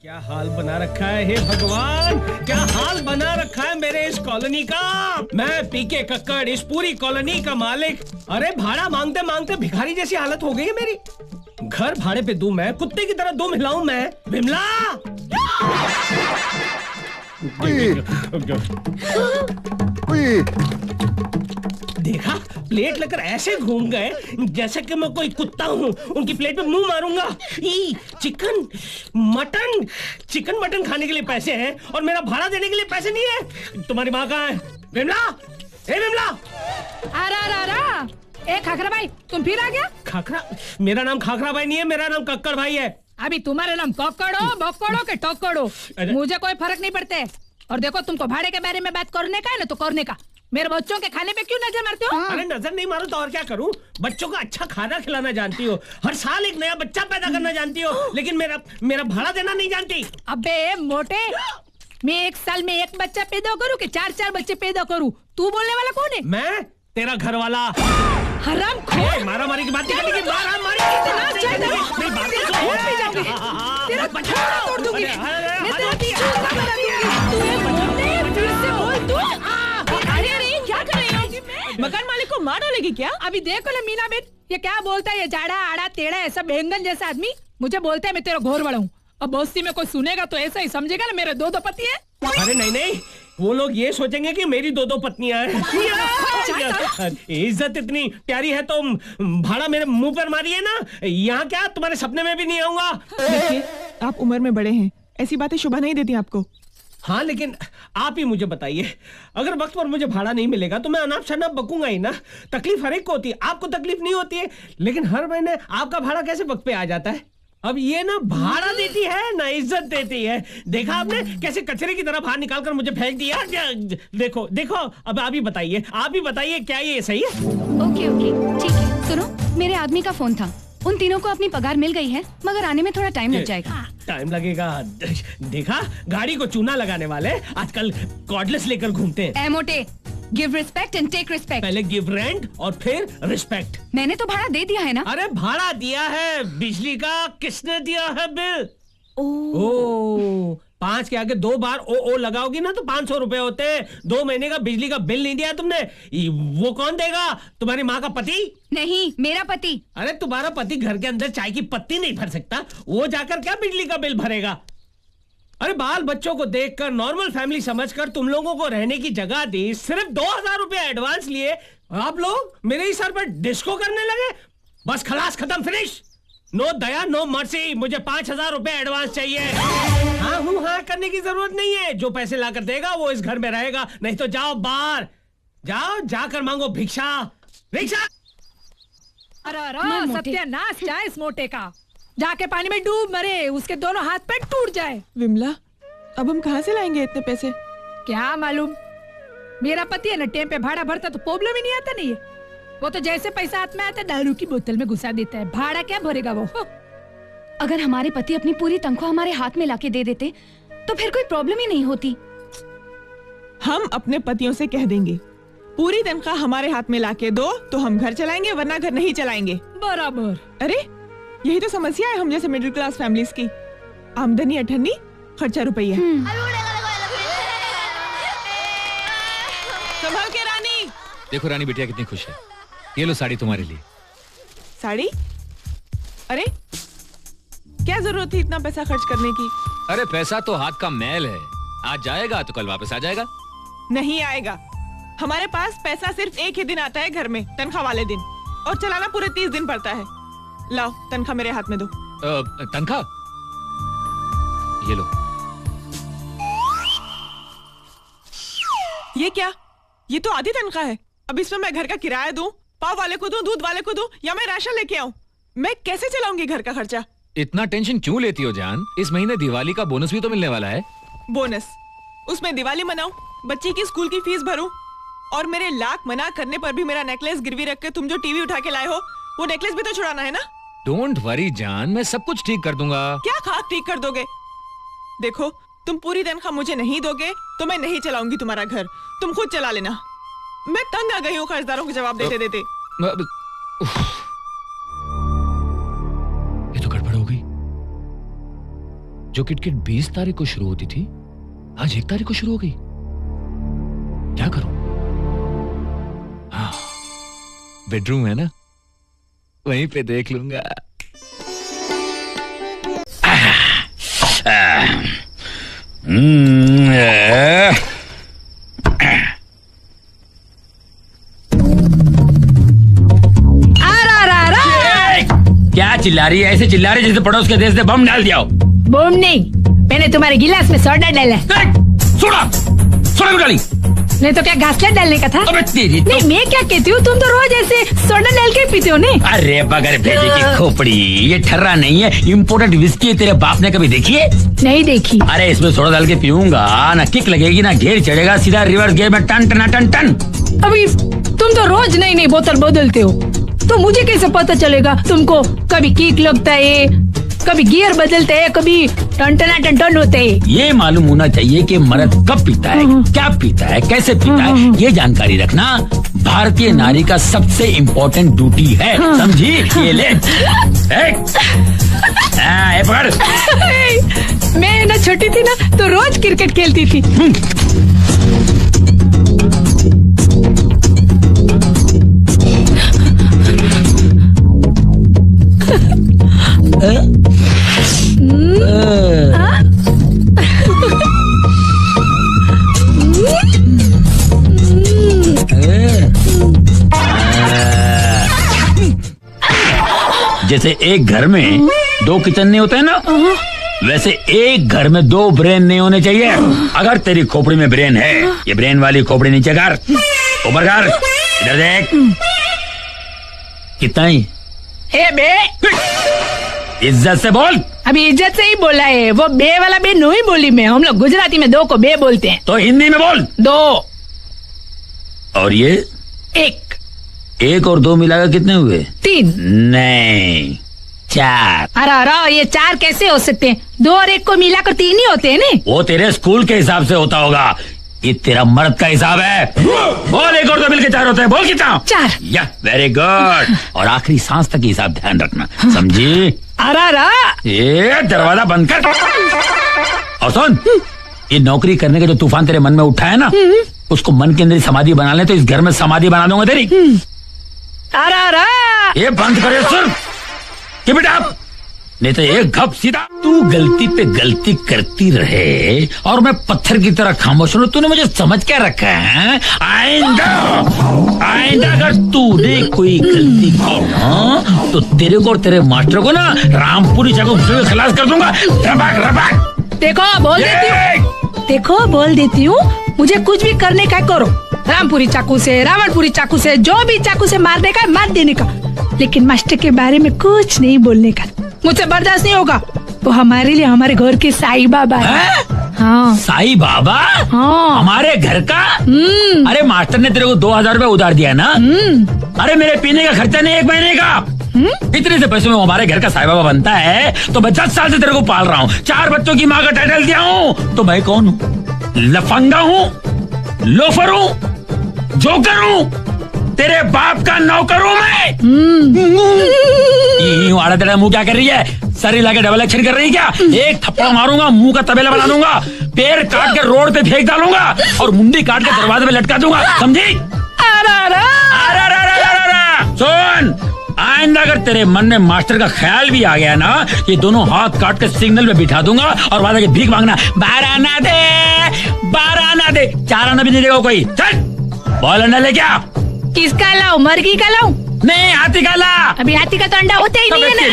क्या हाल बना रखा है हे भगवान, क्या हाल बना रखा है मेरे इस कॉलोनी का। मैं पीके कक्कड़ इस पूरी कॉलोनी का मालिक। अरे भाड़ा मांगते मांगते भिखारी जैसी हालत हो गई है मेरी। घर भाड़े पे दूं मैं, कुत्ते की तरह दुम हिलाऊं मैं। विमला देखा, प्लेट लेकर ऐसे घूम गए जैसे कि मैं कोई कुत्ता हूँ। उनकी प्लेट पे मुंह मारूंगा। चिकन मटन खाने के लिए पैसे हैं और मेरा भाड़ा देने के लिए पैसे नहीं है। तुम्हारी माँ कहाँ है? विमला, ए विमला। ए खाखरा भाई, तुम फिर आ गया? खाखरा? मेरा नाम खाखरा भाई नहीं है, मेरा नाम कक्कड़ भाई है। अभी तुम्हारे नाम कक्कड़ हो, बक्कड़ हो के टक्कड़ हो, मुझे कोई फर्क नहीं पड़ते। और देखो, तुमको भाड़े के बारे में बात करने का है ना तो करने का। मेरे बच्चों के खाने पे क्यों नजर मारते हो? अरे नजर नहीं मारो तो और क्या करूं? बच्चों को अच्छा खाना खिलाना जानती हो, हर साल एक नया बच्चा पैदा करना जानती हो, लेकिन मेरा भाड़ा देना नहीं जानती। अबे मोटे, मैं एक साल में एक बच्चा पैदा करूं कि चार बच्चे पैदा करूं? तू बोलने वाला कौन है? मैं, तेरा घर वाला। हरामखोर! मारा मारी की बात नहीं करनी, मारा मारी तेरा बच्चा तोड़ दूंगी। मैं तेरा पीछे बना दूंगी। तू ये मोटे, फिर से बोल तू। अरे क्या कर रही हो? मकान मालिक को मार डालेगी क्या? अभी देखो ना मीना बेट, ये क्या बोलता है? ये जाड़ा आड़ा टेढ़ा ऐसा बैंगन जैसा आदमी मुझे बोलता है मैं तेरा घोर वाला हूँ। अब बस्ती में कोई सुनेगा तो ऐसा ही समझेगा ना मेरे दो पति है। अरे नहीं, वो लोग ये सोचेंगे कि मेरी दो पत्नियां हैं। इज्जत इतनी प्यारी है तो भाड़ा मेरे मुंह पर मारिए ना। यहाँ क्या, तुम्हारे सपने में भी नहीं आऊंगा। देखिए, आप उम्र में बड़े हैं, ऐसी बातें शोभा नहीं देती आपको। हाँ, लेकिन आप ही मुझे बताइए, अगर वक्त पर मुझे भाड़ा नहीं मिलेगा तो मैं अनाप शनाप बकूंगा ही ना। तकलीफ हर एक को होती है, आपको तकलीफ नहीं होती है, लेकिन हर महीने आपका भाड़ा कैसे वक्त पे आ जाता है? अब ये ना भाड़ा देती है ना इज्जत देती है। देखा आपने कैसे कचरे की तरह बाहर निकालकर मुझे फेंक दिया? देखो, अब आप ही बताइए क्या ये सही है? ओके, ठीक है। सुनो, मेरे आदमी का फोन था। उन तीनों को अपनी पगार मिल गई है, मगर आने में थोड़ा टाइम लग जाएगा। टाइम लगेगा? देखा, गाड़ी को चूना लगाने वाले आजकल कॉर्डलेस लेकर घूमते हैं। मोटे, give respect and take respect. पहले गिव रेंट और फिर रिस्पेक्ट। मैंने तो भाड़ा दे दिया है ना। अरे भाड़ा दिया है, बिजली का किसने दिया है बिल? ओ 5 के आगे 2 बार ओ लगाओगी ना तो 500 रुपए होते हैं। 2 महीने का बिजली का बिल नहीं दिया तुमने, वो कौन देगा? तुम्हारी माँ का पति? नहीं, मेरा पति। अरे तुम्हारा पति घर के अंदर चाय की पत्ती नहीं भर सकता, वो जाकर क्या बिजली का बिल भरेगा? अरे बाल बच्चों को देखकर नॉर्मल फैमिली समझकर तुम लोगों को रहने की जगह दी, सिर्फ 2000 रुपए एडवांस लिए, आप लोग मेरे ही सर पर डिस्को करने लगे। बस खलास, खत्म, फिनिश। नो दया नो मर्सी, मुझे 5000 रुपए एडवांस चाहिए। हाँ करने की जरूरत नहीं है, जो पैसे लाकर देगा वो इस घर में रहेगा, नहीं तो जाओ बाहर, जाकर मांगो भिक्षा। अरे सत्यानाश जाए इस मोटे का, जाके पानी में डूब मरे, उसके दोनों हाथ पैर टूट जाए। विमला, अब हम कहाँ से लाएंगे इतने पैसे? क्या मालूम, मेरा पति है ना टेम पे भाड़ा भरता तो प्रॉब्लम ही नहीं आता। नहीं, वो तो जैसे पैसा हाथ में आता दारू की बोतल में घुसा देता है। भाड़ा क्या भरेगा वो? अगर हमारे पति अपनी पूरी तनख्वाह हमारे हाथ में लाके दे देते तो फिर कोई प्रॉब्लम ही नहीं होती। हम अपने पतियों से कह देंगे पूरी तनख्वाह हमारे हाथ में लाके दो तो हम घर चलाएंगे, वरना घर नहीं चलाएंगे। बराबर। अरे यही तो समस्या है हम जैसे मिडिल क्लास फैमिलीज की। आमदनी 18, खर्चा रुपया। संभाल के रानी। देखो रानी बिटिया कितनी खुश है, ये लो साड़ी तुम्हारे लिए। साड़ी? अरे क्या जरूरत थी इतना पैसा खर्च करने की? अरे पैसा तो हाथ का मैल है, आज जाएगा तो कल वापस आ जाएगा। नहीं आएगा, हमारे पास पैसा सिर्फ एक ही दिन आता है घर में, तनख्वाह वाले दिन, और चलाना पूरे 30 दिन पड़ता है। लाओ तनख्वाह मेरे हाथ में दो। तनख्वाह ये लो। ये क्या? ये तो आधी तनख्वाह है। अब इसमें मैं घर का किराया दूं, पाव वाले को दूं, दूध वाले को दूं, या मैं राशन लेके आऊं? मैं कैसे चलाऊंगी घर का खर्चा? इतना टेंशन क्यों लेती हो जान? इस महीने दिवाली का बोनस भी तो मिलने वाला है। बोनस? उसमें दिवाली मनाऊं, बच्ची की स्कूल की फीस भरूं, और मेरे लाख मना करने पर भी मेरा नेकलेस गिरवी रख के तुम जो टीवी उठा के लाए हो वो नेकलेस भी तो छुड़ाना है ना? डोंट वरी जान, मैं सब कुछ ठीक कर दूंगा। क्या खाक ठीक कर दोगे? देखो, तुम पूरी तनख्वाह मुझे नहीं दोगे तो मैं नहीं चलाऊंगी तुम्हारा घर, तुम खुद चला लेना। मैं तंग आ गई हूँ कर्जदारों को जवाब देते देते। ये तो गड़बड़ हो गई। जो किटकिट 20 तारीख को शुरू होती थी आज 1 तारीख को शुरू हो गई। क्या करूं? हाँ, बेडरूम है ना, वहीं पे देख लूंगा। क्या चिल्ला रही है? ऐसे चिल्ला रही है जैसे पड़ोस के देश से बम डाल दिया हो। बम नहीं, मैंने तुम्हारे गिलास में सोडा डाला। सोडा क्यों डाली? नहीं तो क्या घासलेट डालने का था? अबे तेरी तो... नहीं, मैं क्या कहती हूँ, तुम तो रोज ऐसे सोडा डाल के पीते हो नहीं? अरे बगैर भेजे की खोपड़ी, ये ठर्रा नहीं है, इम्पोर्टेड विस्की है। तेरे बाप ने कभी देखी है? नहीं देखी। अरे इसमें सोडा डाल के पीऊंगा ना किक लगेगी ना घेर चढ़ेगा, सीधा रिवर्स गियर में टन टन टन टन। अभी तुम तो रोज नई नई बोतल बदलते हो, तो मुझे कैसे पता चलेगा तुमको कभी किक लगता है, कभी गियर बदलते हैं, कभी टन टन होते हैं। ये मालूम होना चाहिए कि मर्द कब पीता है, क्या पीता है, कैसे पीता है, ये जानकारी रखना भारतीय नारी का सबसे इम्पोर्टेंट ड्यूटी है, समझी? ये ले पकड़। मैं ना छोटी थी ना तो रोज क्रिकेट खेलती थी। जैसे एक घर में 2 किचन नहीं होते हैं ना, वैसे एक घर में 2 ब्रेन नहीं होने चाहिए। अगर तेरी खोपड़ी में ब्रेन है, ये ब्रेन वाली खोपड़ी नीचे कर, ऊपर कर, इधर देख। कितना ही? ए बे, इज्जत से बोल। अभी इज्जत से ही बोला है, वो बे वाला बे नहीं बोली मैं। हम लोग गुजराती में 2 को बे बोलते हैं। तो हिंदी में बोल। 2 और ये 1 1 और 2 मिलाकर कितने हुए? 3 नहीं 4। अरे ये 4 कैसे हो सकते हैं? 2 और 1 को मिलाकर 3 ही होते हैं ना? वो तेरे स्कूल के हिसाब से होता होगा, ये तेरा मर्द का हिसाब है। बोल 1 और 2 मिलकर 4 होते हैं, बोल कितना? 4। या वेरी गुड। और आखिरी सांस तक हिसाब ध्यान रखना, समझी? अरे ये दरवाजा बंद कर। और सुन, ये नौकरी करने का जो तूफान तेरे मन में उठा है ना, उसको मन के अंदर समाधि बना ले, तो इस घर में समाधि बना दूंगा तेरी। अरे ये बंद करे सुन कि बेटा, नहीं तो एक घप सीधा। तू गलती पे गलती करती रहे और मैं पत्थर की तरह खामोश हूँ। तूने मुझे समझ क्या रखा है? आइंदा अगर तूने कोई गलती की ना, तो तेरे को और तेरे मास्टर को ना रामपुरी चाकू से खलास कर दूंगा। रबाक रबाक। देखो बोल देती हूँ, मुझे कुछ भी करने का करो। रामपुरी चाकू से, रावणपुरी चाकू से, जो भी चाकू से मारने का मार देने का, लेकिन मास्टर के बारे में कुछ नहीं बोलने का। मुझसे बर्दाश्त नहीं होगा। वो हमारे लिए हमारे घर के साईं बाबा है। हाँ। साईं बाबा? हाँ। हमारे घर का? अरे मास्टर ने तेरे को 2000 रुपए उधार दिया ना? अरे मेरे पीने का खर्चा नहीं 1 महीने का। इतने से पैसों में हमारे घर का साईं बाबा बनता है, तो मैं 10 साल से तेरे को पाल रहा हूँ, 4 बच्चों की माँ का टाइटल दिया हूँ। तो मैं कौन हूँ? लफंगा हूँ, लोफर हूँ, जोकर हूँ, तेरे बाप का नौकर हूँ मैं। आड़ा तेरा मुंह क्या कर रही है? सर हिला के डबल एक्शन कर रही है क्या? एक थप्पड़ मारूंगा, मुंह का तबेला बना दूंगा, पैर काट के रोड पे फेंक डालूंगा और मुंडी काट के दरवाजे पे लटका दूंगा, समझी? सुन, आइंदा अगर तेरे मन में मास्टर का ख्याल भी आ गया ना, ये दोनों हाथ काट के सिग्नल पे बिठा दूंगा और वादा के भीख मांगना, 12 आना दे, 4 आना भी नहीं देगा कोई। चल बॉल अंडा ले क्या? किसका लाऊं? मुर्गी का लाऊं? नहीं, हाथी का ला। अभी हाथी का तो अंडा होता ही नहीं है ना।